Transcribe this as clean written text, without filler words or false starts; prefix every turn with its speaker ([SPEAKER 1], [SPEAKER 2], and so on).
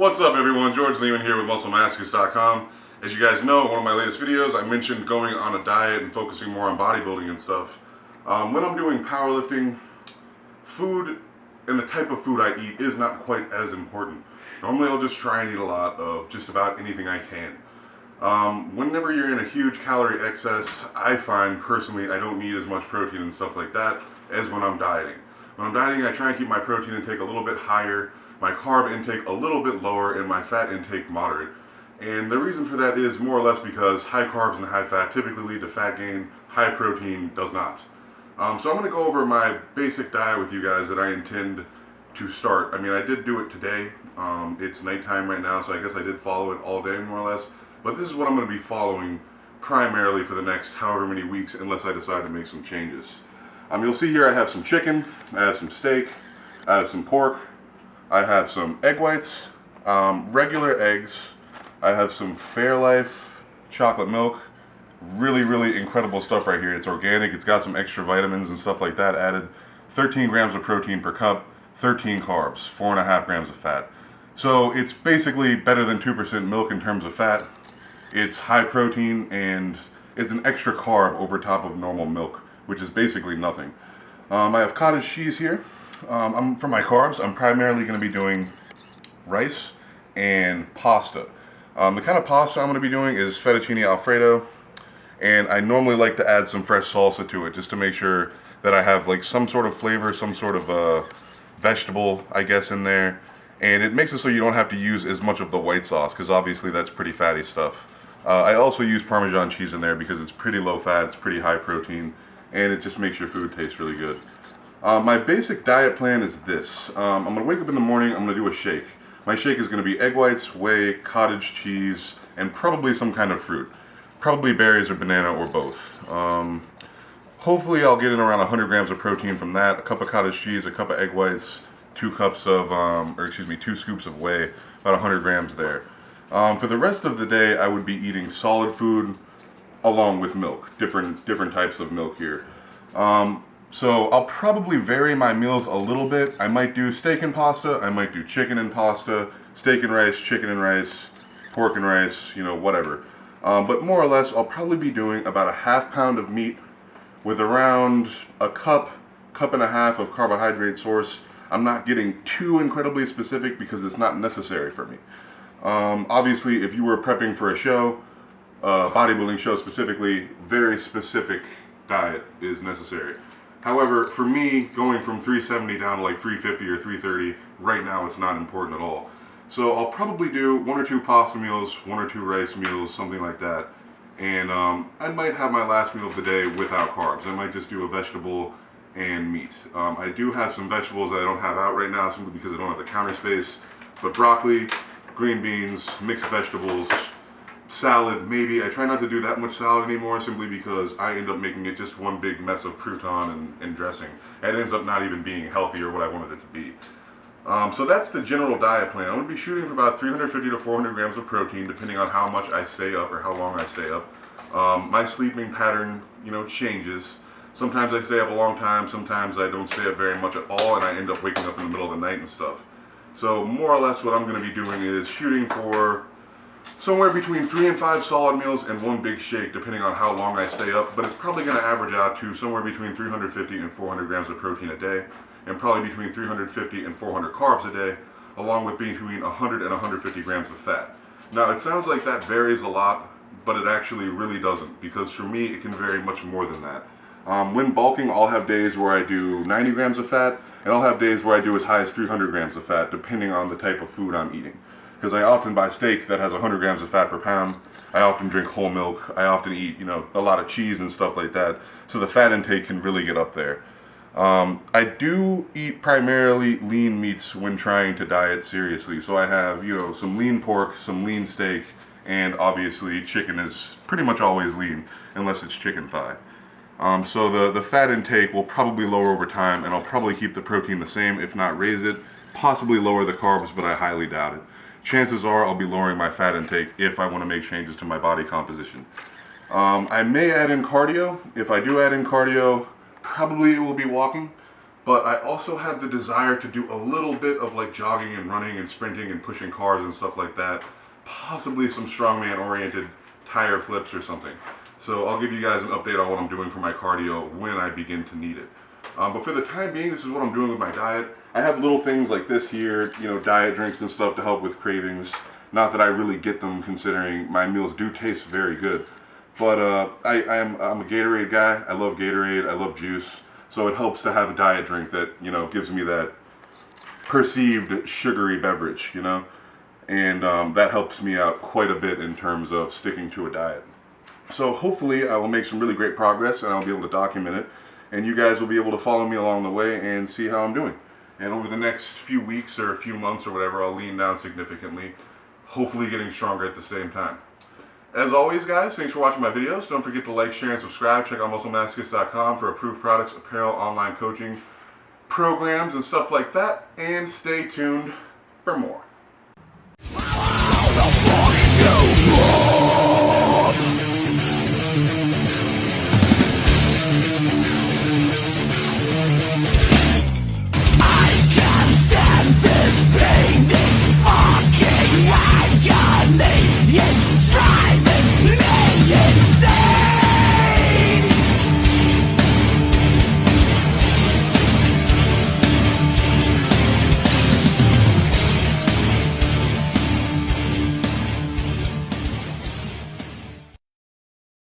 [SPEAKER 1] What's up everyone, George Leeman here with MuscleMasochist.com. As you guys know, one of my latest videos I mentioned going on a diet and focusing more on bodybuilding and stuff. When I'm doing powerlifting, food and the type of food I eat is not quite as important. Normally I'll just try and eat a lot of just about anything I can. Whenever you're in a huge calorie excess, I find personally I don't need as much protein and stuff like that as when I'm dieting. When I'm dieting, I try and keep my protein intake a little bit higher, my carb intake a little bit lower, and my fat intake moderate. And the reason for that is more or less because high carbs and high fat typically lead to fat gain, high protein does not. So I'm going to go over my basic diet with you guys that I intend to start. I mean, I did do it today. It's nighttime right now, so I guess I did follow it all day more or less. But this is what I'm going to be following primarily for the next however many weeks unless I decide to make some changes. You'll see here I have some chicken, I have some steak, I have some pork, I have some egg whites, regular eggs, I have some Fairlife chocolate milk. Really incredible stuff right here. It's organic, it's got some extra vitamins and stuff like that added. 13 grams of protein per cup, 13 carbs, 4.5 grams of fat. So it's basically better than 2% milk in terms of fat. It's high protein and it's an extra carb over top of normal milk, which is basically nothing. I have cottage cheese here. For my carbs, I'm primarily going to be doing rice and pasta. The kind of pasta I'm going to be doing is fettuccine alfredo, and I normally like to add some fresh salsa to it just to make sure that I have like some sort of flavor, some sort of vegetable, I guess, in there. And it makes it so you don't have to use as much of the white sauce, because obviously that's pretty fatty stuff. I also use Parmesan cheese in there because it's pretty low fat, it's pretty high protein, and it just makes your food taste really good. My basic diet plan is this. I'm going to wake up in the morning, I'm going to do a shake. My shake is going to be egg whites, whey, cottage cheese, and probably some kind of fruit. Probably berries or banana or both. Hopefully I'll get in around 100 grams of protein from that, a cup of cottage cheese, a cup of egg whites, 2 scoops of whey, about 100 grams there. For the rest of the day, I would be eating solid food along with milk, different types of milk here. So I'll probably vary my meals a little bit. I might do steak and pasta, I might do chicken and pasta, steak and rice, chicken and rice, pork and rice, whatever. But more or less, I'll probably be doing about a ½ pound of meat with around a cup and a half of carbohydrate source. I'm not getting too incredibly specific because it's not necessary for me. Obviously, if you were prepping for a show, bodybuilding show specifically, very specific diet is necessary. However, for me, going from 370 down to like 350 or 330, right now it's not important at all. So I'll probably do 1 or 2 pasta meals, 1 or 2 rice meals, something like that. And I might have my last meal of the day without carbs. I might just do a vegetable and meat. I do have some vegetables that I don't have out right now simply because I don't have the counter space. But broccoli, green beans, mixed vegetables, salad, maybe. I try not to do that much salad anymore simply because I end up making it just one big mess of crouton and dressing. And it ends up not even being healthy or what I wanted it to be. So that's the general diet plan. I'm going to be shooting for about 350 to 400 grams of protein depending on how much I stay up or how long I stay up. My sleeping pattern, changes. Sometimes I stay up a long time, sometimes I don't stay up very much at all, and I end up waking up in the middle of the night and stuff. So more or less what I'm going to be doing is shooting for somewhere between 3 and 5 solid meals and 1 big shake, depending on how long I stay up. But it's probably going to average out to somewhere between 350 and 400 grams of protein a day, and probably between 350 and 400 carbs a day, along with between 100 and 150 grams of fat. Now, it sounds like that varies a lot, but it actually really doesn't, because for me, it can vary much more than that. When bulking, I'll have days where I do 90 grams of fat, and I'll have days where I do as high as 300 grams of fat, depending on the type of food I'm eating. Because I often buy steak that has 100 grams of fat per pound. I often drink whole milk. I often eat, a lot of cheese and stuff like that. So the fat intake can really get up there. I do eat primarily lean meats when trying to diet seriously. So I have, some lean pork, some lean steak, and obviously chicken is pretty much always lean, unless it's chicken thigh. So the fat intake will probably lower over time, and I'll probably keep the protein the same, if not raise it. Possibly lower the carbs, but I highly doubt it. Chances are I'll be lowering my fat intake if I want to make changes to my body composition. I may add in cardio. If I do add in cardio, probably it will be walking. but I also have the desire to do a little bit of like jogging and running and sprinting and pushing cars and stuff like that. Possibly some strongman oriented tire flips or something. So I'll give you guys an update on what I'm doing for my cardio when I begin to need it. But for the time being, this is what I'm doing with my diet. I have little things like this here, you know, diet drinks and stuff to help with cravings. Not that I really get them, considering my meals do taste very good. But I'm a Gatorade guy. I love Gatorade. I love juice. So it helps to have a diet drink that, you know, gives me that perceived sugary beverage, you know. And that helps me out quite a bit in terms of sticking to a diet. So hopefully I will make some really great progress and I'll be able to document it. And you guys will be able to follow me along the way and see how I'm doing. And over the next few weeks or a few months or whatever, I'll lean down significantly, hopefully getting stronger at the same time. As always, guys, thanks for watching my videos. Don't forget to like, share, and subscribe. Check out musclemasochist.com for approved products, apparel, online coaching, programs, and stuff like that. And stay tuned for more.